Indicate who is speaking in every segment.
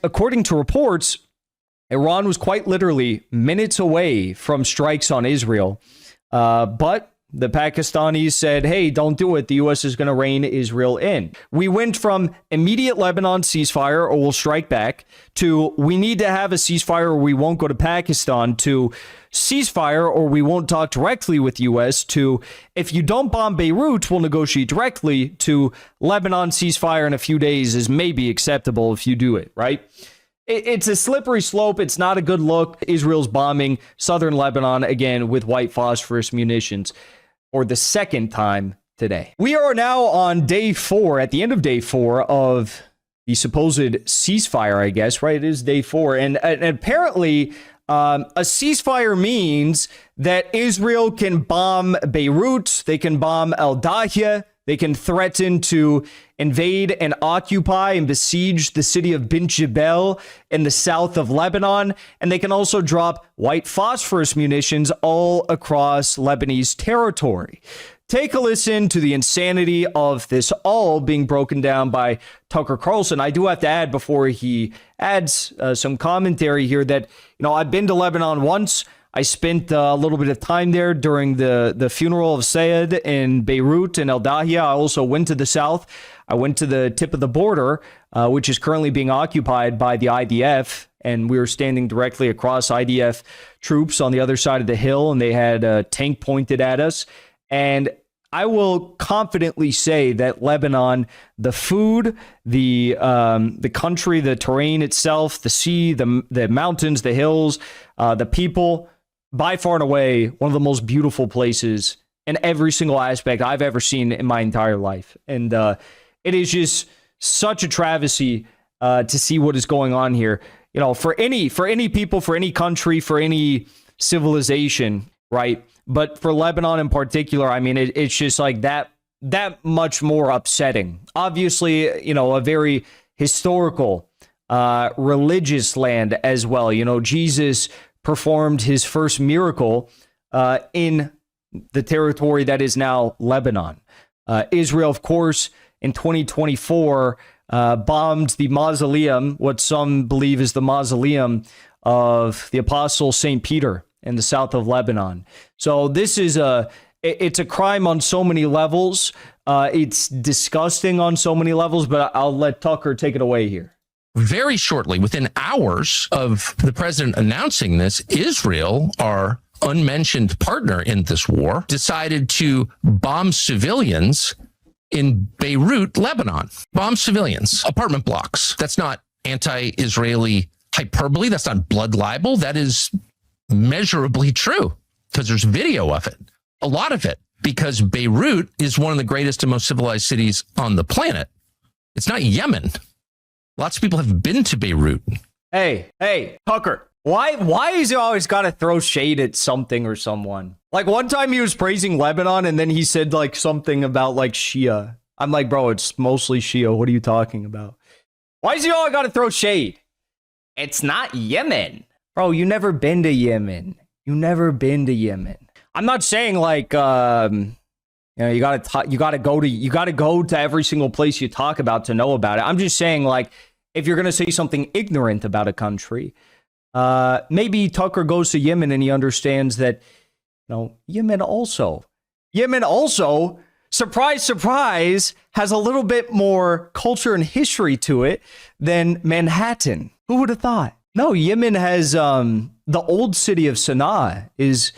Speaker 1: according to reports, Iran was quite literally minutes away from strikes on Israel. But the Pakistanis said, hey, don't do it. The U.S. is going to rein Israel in. We went from immediate Lebanon ceasefire or we'll strike back to we need to have a ceasefire or we won't go to Pakistan to ceasefire or we won't talk directly with the U.S. to if you don't bomb Beirut, we'll negotiate directly to Lebanon ceasefire in a few days is maybe acceptable if you do it, right? It's a slippery slope. It's not a good look. Israel's bombing southern Lebanon again with white phosphorus munitions for the second time today. We are now on day 4, at the end of day 4 of the supposed ceasefire, I guess, right? It is day 4. And apparently a ceasefire means that Israel can bomb Beirut, they can bomb Al-Dahia, they can threaten to invade and occupy and besiege the city of Bint Jebel in the south of Lebanon. And they can also drop white phosphorus munitions all across Lebanese territory. Take a listen to the insanity of this all being broken down by Tucker Carlson. I do have to add before he adds some commentary here that, I've been to Lebanon once. I spent a little bit of time there during the funeral of Sayed in Beirut and Al-Dahia. I also went to the south. I went to the tip of the border, which is currently being occupied by the IDF. And we were standing directly across IDF troops on the other side of the hill, and they had a tank pointed at us. And I will confidently say that Lebanon, the food, the country, the terrain itself, the sea, the mountains, the hills, the people, by far and away, one of the most beautiful places in every single aspect I've ever seen in my entire life. And it is just such a travesty to see what is going on here. For any people, for any country, for any civilization, right? But for Lebanon in particular, I mean, it's just like that much more upsetting. Obviously, a very historical, religious land as well. Jesus performed his first miracle in the territory that is now Lebanon. Israel, of course, in 2024, bombed the mausoleum, what some believe is the mausoleum of the Apostle St. Peter in the south of Lebanon. So this is it's a crime on so many levels. It's disgusting on so many levels, but I'll let Tucker take it away here.
Speaker 2: Very shortly, within hours of the president announcing this, Israel, our unmentioned partner in this war, decided to bomb civilians in Beirut, Lebanon. Bomb civilians, apartment blocks. That's not anti-Israeli hyperbole. That's not blood libel. That is measurably true because there's video of it, a lot of it, because Beirut is one of the greatest and most civilized cities on the planet. It's not Yemen. Lots of people have been to Beirut.
Speaker 1: Hey, Tucker, why is he always got to throw shade at something or someone? Like one time he was praising Lebanon and then he said like something about like Shia. I'm like, bro, it's mostly Shia. What are you talking about? Why is he always got to throw shade? It's not Yemen. Bro, you never been to Yemen. You never been to Yemen. I'm not saying like, you gotta go to every single place you talk about to know about it. I'm just saying like, if you're gonna say something ignorant about a country, maybe Tucker goes to Yemen and he understands that, Yemen also, surprise, surprise, has a little bit more culture and history to it than Manhattan. Who would have thought? No, Yemen has the old city of Sana'a is,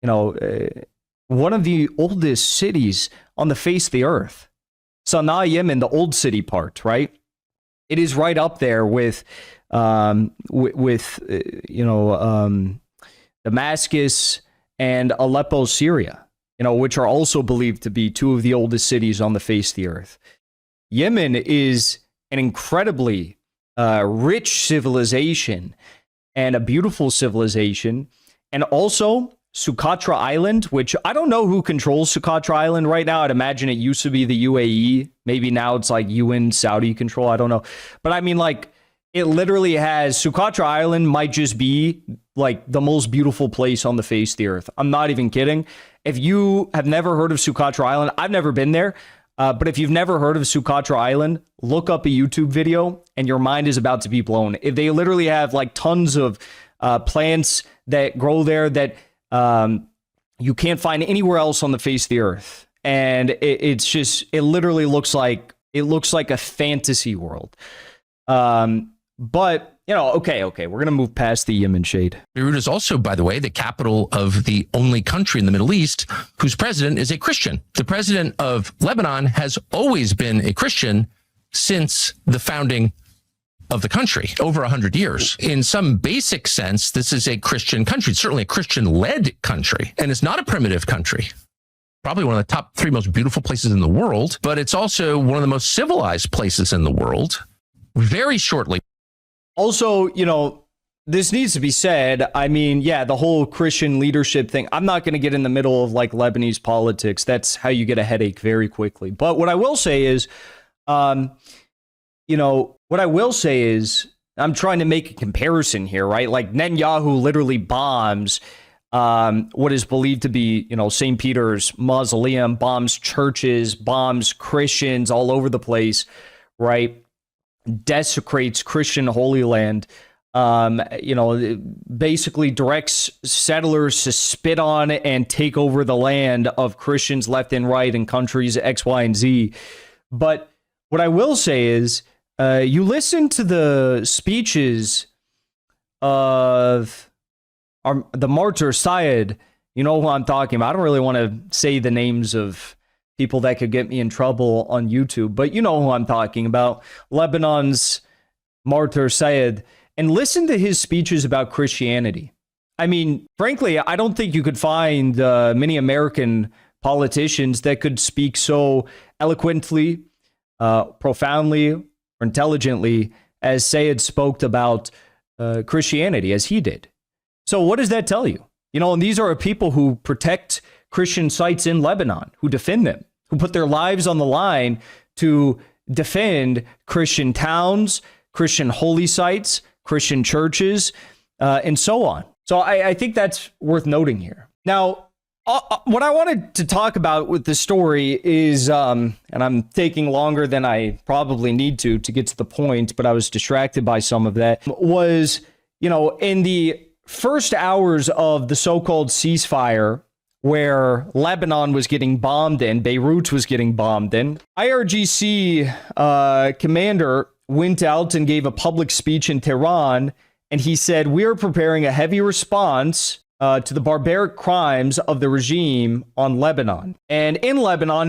Speaker 1: one of the oldest cities on the face of the earth. Sana'a, Yemen, the old city part, right? It is right up there with Damascus and Aleppo, Syria, which are also believed to be two of the oldest cities on the face of the earth. Yemen is an incredibly rich civilization and a beautiful civilization, and also Socotra Island, which I don't know who controls Socotra Island right now. I'd imagine it used to be the UAE. Maybe now it's like UN, Saudi control. I don't know. But I mean, like, it literally has Socotra Island might just be like the most beautiful place on the face of the earth. I'm not even kidding. If you have never heard of Socotra Island, I've never been there. But if you've never heard of Sumatra Island, look up a YouTube video and your mind is about to be blown. If they literally have like tons of plants that grow there that you can't find anywhere else on the face of the earth. And it literally looks like a fantasy world. But, you know, okay, we're going to move past the Yemen shade.
Speaker 2: Beirut is also, by the way, the capital of the only country in the Middle East whose president is a Christian. The president of Lebanon has always been a Christian since the founding of the country, over 100 years. In some basic sense, this is a Christian country. It's certainly a Christian-led country, and it's not a primitive country. Probably one of the top 3 most beautiful places in the world, but it's also one of the most civilized places in the world. Very shortly.
Speaker 1: Also, you know, this needs to be said. I mean, yeah, the whole Christian leadership thing, I'm not going to get in the middle of like Lebanese politics. That's how you get a headache very quickly. But what I will say is, I'm trying to make a comparison here, right? Like Netanyahu literally bombs what is believed to be, you know, St. Peter's Mausoleum, bombs churches, bombs Christians all over the place, right? Desecrates Christian Holy Land, basically directs settlers to spit on and take over the land of Christians left and right in countries X, Y, and Z. But what I will say is, you listen to the speeches of the martyr Syed, you know who I'm talking about. I don't really want to say the names of people that could get me in trouble on YouTube, but you know who I'm talking about, Lebanon's martyr Syed, and listen to his speeches about Christianity. I mean, frankly, I don't think you could find many American politicians that could speak so eloquently, profoundly, or intelligently as Syed spoke about Christianity as he did. So what does that tell you? You know, and these are people who protect Christian sites in Lebanon, who defend them, who put their lives on the line to defend Christian towns, Christian holy sites, Christian churches, and so on. So I think that's worth noting here. Now, what I wanted to talk about with this story is, and I'm taking longer than I probably need to get to the point, but I was distracted by some of that, was, you know, in the first hours of the so-called ceasefire, where Lebanon was getting bombed in, Beirut was getting bombed in, IRGC commander went out and gave a public speech in Tehran, and he said, "We are preparing a heavy response to the barbaric crimes of the regime on Lebanon." And in Iran,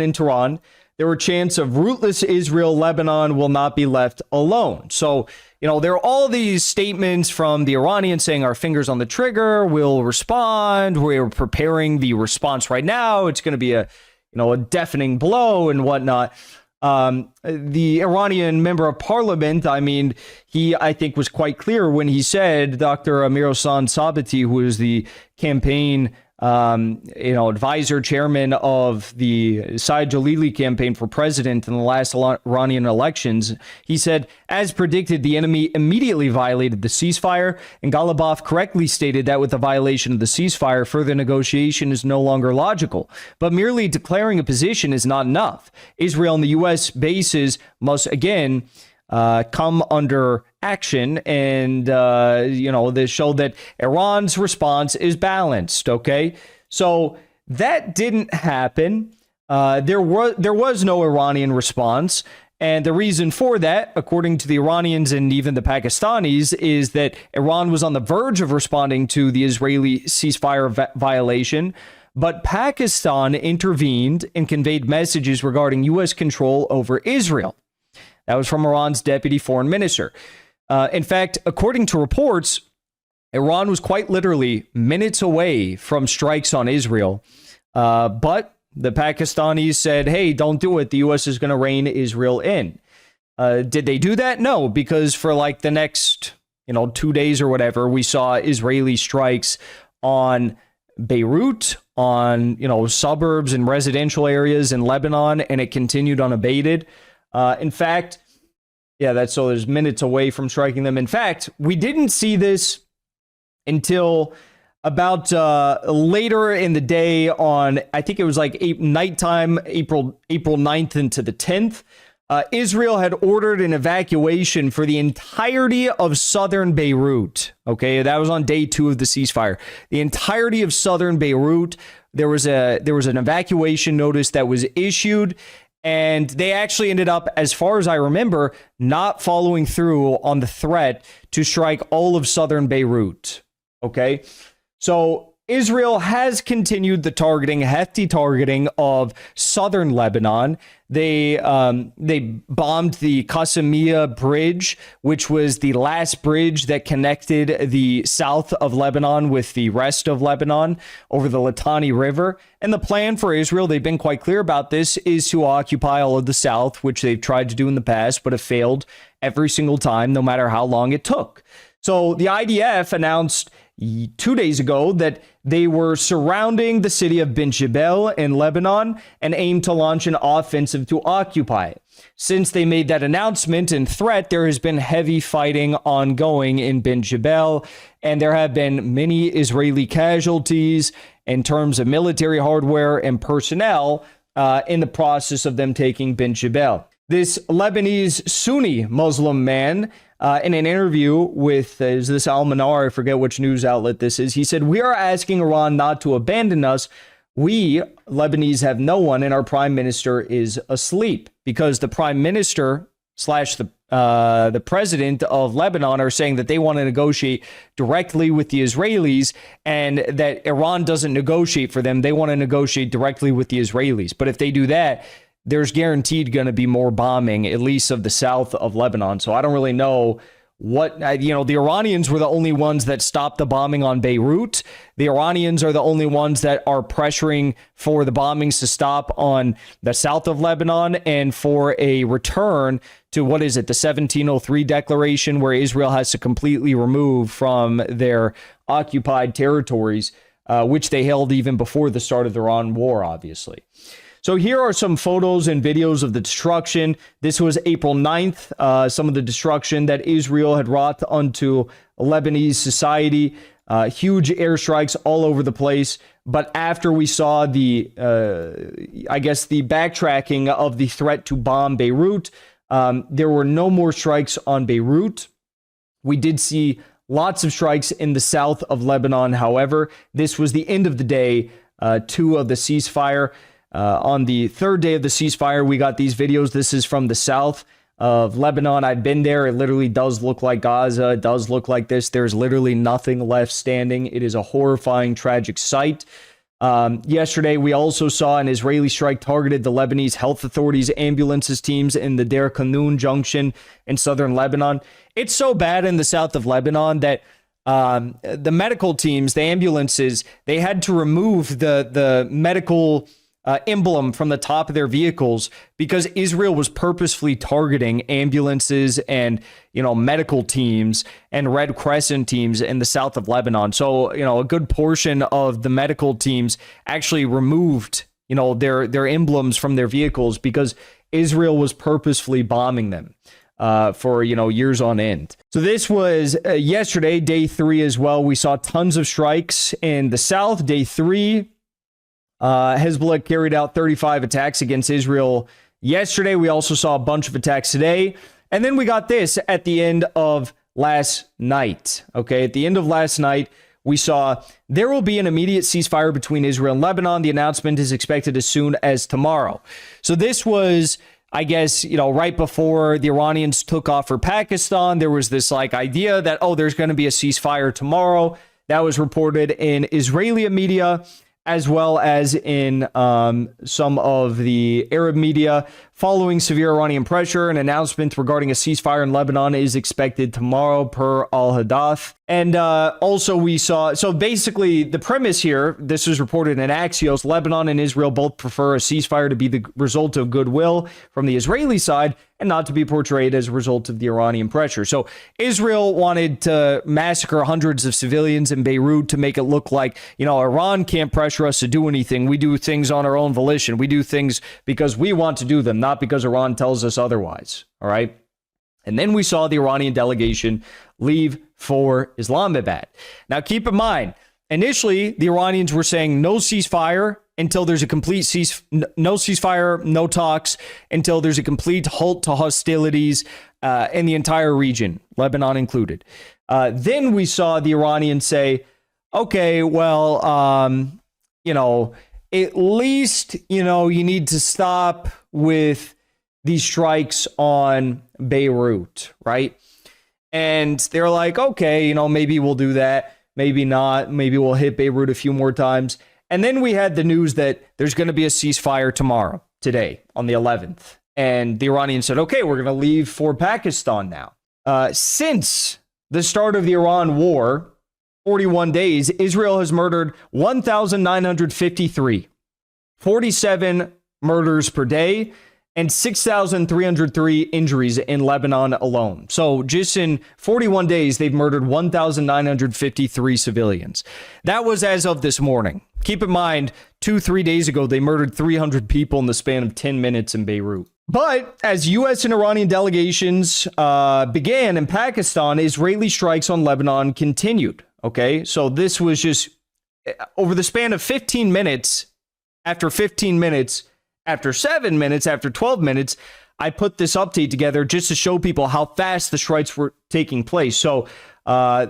Speaker 1: in Tehran, there were chants of "Rootless Israel, Lebanon will not be left alone." So, you know, there are all these statements from the Iranians saying our fingers on the trigger, we'll respond, we're preparing the response right now, it's going to be a deafening blow and whatnot. The Iranian member of parliament, I think was quite clear when he said, Dr. Amir Hossein Sabati, who is the campaign advisor, chairman of the Saad Jalili campaign for president in the last Iranian elections, he said, as predicted, the enemy immediately violated the ceasefire, and Ghalibaf correctly stated that with the violation of the ceasefire, further negotiation is no longer logical. But merely declaring a position is not enough. Israel and the U.S. bases must again come under action, and they show that Iran's response is balanced. Okay, so that didn't happen. There was no Iranian response, and the reason for that, according to the Iranians and even the Pakistanis, is that Iran was on the verge of responding to the Israeli ceasefire violation, but Pakistan intervened and conveyed messages regarding U.S. control over Israel. That was from Iran's deputy foreign minister. In fact, according to reports, Iran was quite literally minutes away from strikes on Israel. But the Pakistanis said, hey, don't do it. The U.S. is going to rein Israel in. Did they do that? No, because for like the next 2 days or whatever, we saw Israeli strikes on Beirut, on suburbs and residential areas in Lebanon, and it continued unabated. In fact, so there's minutes away from striking them. In fact, we didn't see this until about later in the day on, I think it was like nighttime, April 9th into the 10th, Israel had ordered an evacuation for the entirety of southern Beirut. Okay, that was on day 2 of the ceasefire. The entirety of southern Beirut, there was an evacuation notice that was issued, and they actually ended up, as far as I remember, not following through on the threat to strike all of southern Beirut. Okay, so Israel has continued the hefty targeting of southern Lebanon. They bombed the Qasimiya Bridge, which was the last bridge that connected the south of Lebanon with the rest of Lebanon over the Litani River. And the plan for Israel, they've been quite clear about this, is to occupy all of the south, which they've tried to do in the past, but have failed every single time, no matter how long it took. So the IDF announced 2 days ago that they were surrounding the city of Bin Jebel in Lebanon and aimed to launch an offensive to occupy it. Since they made that announcement and threat, there has been heavy fighting ongoing in Bin Jebel, and there have been many Israeli casualties in terms of military hardware and personnel in the process of them taking Bin Jebel. This Lebanese Sunni Muslim man, in an interview with, is this Al-Manar, I forget which news outlet this is, he said, "We are asking Iran not to abandon us. We, Lebanese, have no one, and our prime minister is asleep," because the prime minister / the president of Lebanon are saying that they want to negotiate directly with the Israelis, and that Iran doesn't negotiate for them. They want to negotiate directly with the Israelis. But if they do that, there's guaranteed going to be more bombing, at least of the south of Lebanon. So I don't really know what, the Iranians were the only ones that stopped the bombing on Beirut. The Iranians are the only ones that are pressuring for the bombings to stop on the south of Lebanon and for a return to, what is it, the 1703 declaration, where Israel has to completely remove from their occupied territories, which they held even before the start of the Iran war, obviously. So here are some photos and videos of the destruction. This was April 9th, some of the destruction that Israel had wrought onto Lebanese society. Huge airstrikes all over the place. But after we saw the backtracking of the threat to bomb Beirut, there were no more strikes on Beirut. We did see lots of strikes in the south of Lebanon. However, this was the end of the day 2 of the ceasefire. On the 3rd day of the ceasefire, we got these videos. This is from the south of Lebanon. I've been there. It literally does look like Gaza. It does look like this. There's literally nothing left standing. It is a horrifying, tragic sight. Yesterday, we also saw an Israeli strike targeted the Lebanese health authorities' ambulances teams in the Deir Kanoun junction in southern Lebanon. It's so bad in the south of Lebanon that the medical teams, the ambulances, they had to remove the medical emblem from the top of their vehicles because Israel was purposefully targeting ambulances and, medical teams and Red Crescent teams in the south of Lebanon. So, a good portion of the medical teams actually removed, their emblems from their vehicles because Israel was purposefully bombing them for, years on end. So this was yesterday, day 3 as well. We saw tons of strikes in the south. Day 3, Hezbollah carried out 35 attacks against Israel yesterday. We also saw a bunch of attacks today. And then we got this at the end of last night. Okay, at the end of last night, we saw there will be an immediate ceasefire between Israel and Lebanon. The announcement is expected as soon as tomorrow. So this was, I guess, right before the Iranians took off for Pakistan. There was this idea that, there's going to be a ceasefire tomorrow. That was reported in Israeli media, as well as in some of the Arab media. Following severe Iranian pressure, an announcement regarding a ceasefire in Lebanon is expected tomorrow, per Al-Hadath. And also we saw, so basically the premise here, this was reported in Axios, Lebanon and Israel both prefer a ceasefire to be the result of goodwill from the Israeli side and not to be portrayed as a result of the Iranian pressure. So Israel wanted to massacre hundreds of civilians in Beirut to make it look like, Iran can't pressure us to do anything. We do things on our own volition. We do things because we want to do them, not because Iran tells us otherwise. All right. And then we saw the Iranian delegation leave for Islamabad. Now, keep in mind, initially, the Iranians were saying no ceasefire until there's a complete no ceasefire, no talks until there's a complete halt to hostilities in the entire region, Lebanon included. Then we saw the Iranians say, okay, well, at least, you need to stop with these strikes on Beirut, right? And they're like, okay, maybe we'll do that. Maybe not. Maybe we'll hit Beirut a few more times. And then we had the news that there's going to be a ceasefire tomorrow, today, on the 11th. And the Iranians said, okay, we're going to leave for Pakistan now. Since the start of the Iran war, 41 days, Israel has murdered 1,953, 47 murders per day, and 6,303 injuries in Lebanon alone. So just in 41 days, they've murdered 1,953 civilians. That was as of this morning. Keep in mind, 2-3 days ago, they murdered 300 people in the span of 10 minutes in Beirut. But as U.S. and Iranian delegations began in Pakistan, Israeli strikes on Lebanon continued. Okay, so this was just over the span of 15 minutes, after 15 minutes, after 7 minutes, after 12 minutes, I put this update together just to show people how fast the strikes were taking place. So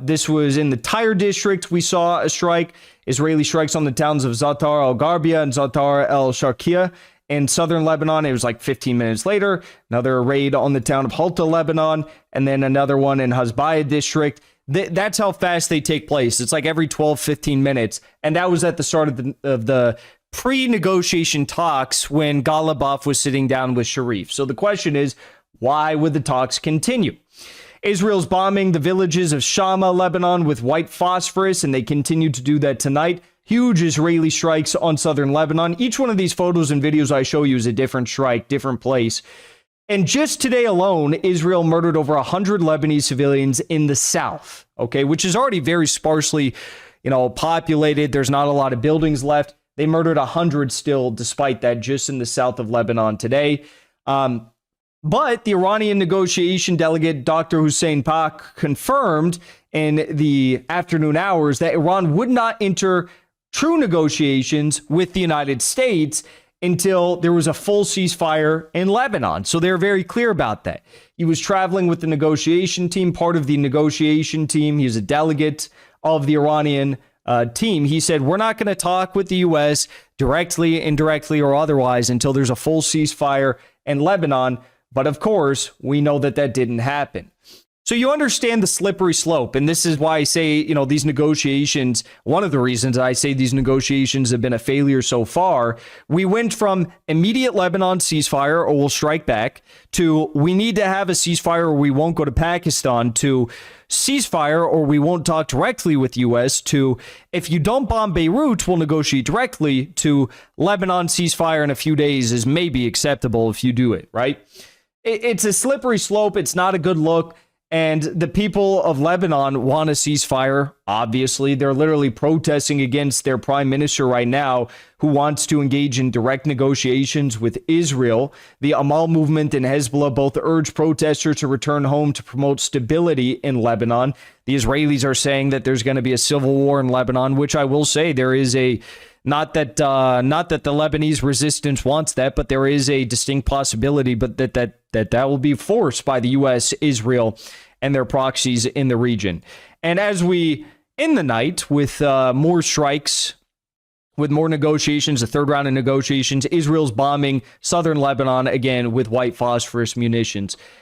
Speaker 1: this was in the Tyre district. We saw a strike, Israeli strikes on the towns of Zatar al-Gharbia and Zatar al-Sharqiya in southern Lebanon. It was like 15 minutes later. Another raid on the town of Halta, Lebanon, and then another one in Hasbaya district. That's how fast they take place. It's like every 12, 15 minutes. And that was at the start of the pre-negotiation talks when Ghalibaf was sitting down with Sharif. So the question is, why would the talks continue? Israel's bombing the villages of Shama, Lebanon with white phosphorus, and they continue to do that tonight. Huge Israeli strikes on southern Lebanon. Each one of these photos and videos I show you is a different strike, different place. And just today alone, Israel murdered over 100 Lebanese civilians in the south, okay, which is already very sparsely, populated. There's not a lot of buildings left. They murdered 100 still, despite that, just in the south of Lebanon today. But the Iranian negotiation delegate, Dr. Hussein Pak, confirmed in the afternoon hours that Iran would not enter true negotiations with the United States until there was a full ceasefire in Lebanon. So they're very clear about that. He was traveling with the negotiation team, part of the negotiation team. He was a delegate of the Iranian team. He said, we're not going to talk with the U.S. directly, indirectly, or otherwise until there's a full ceasefire in Lebanon. But of course, we know that that didn't happen. So you understand the slippery slope. And this is why I say, these negotiations, one of the reasons I say these negotiations have been a failure so far. We went from immediate Lebanon ceasefire or we'll strike back to we need to have a ceasefire or we won't go to Pakistan to ceasefire or we won't talk directly with U.S. to if you don't bomb Beirut, we'll negotiate directly to Lebanon ceasefire in a few days is maybe acceptable if you do it, right? It's a slippery slope. It's not a good look. And the people of Lebanon want a ceasefire. Obviously, they're literally protesting against their prime minister right now, who wants to engage in direct negotiations with Israel. The Amal movement and Hezbollah both urge protesters to return home to promote stability in Lebanon. The Israelis are saying that there's going to be a civil war in Lebanon, which I will say there is a not that the Lebanese resistance wants that, but there is a distinct possibility, but that will be forced by the U.S., Israel, and their proxies in the region. And as we end the night with more strikes, with more negotiations, a third round of negotiations, Israel's bombing southern Lebanon again with white phosphorus munitions.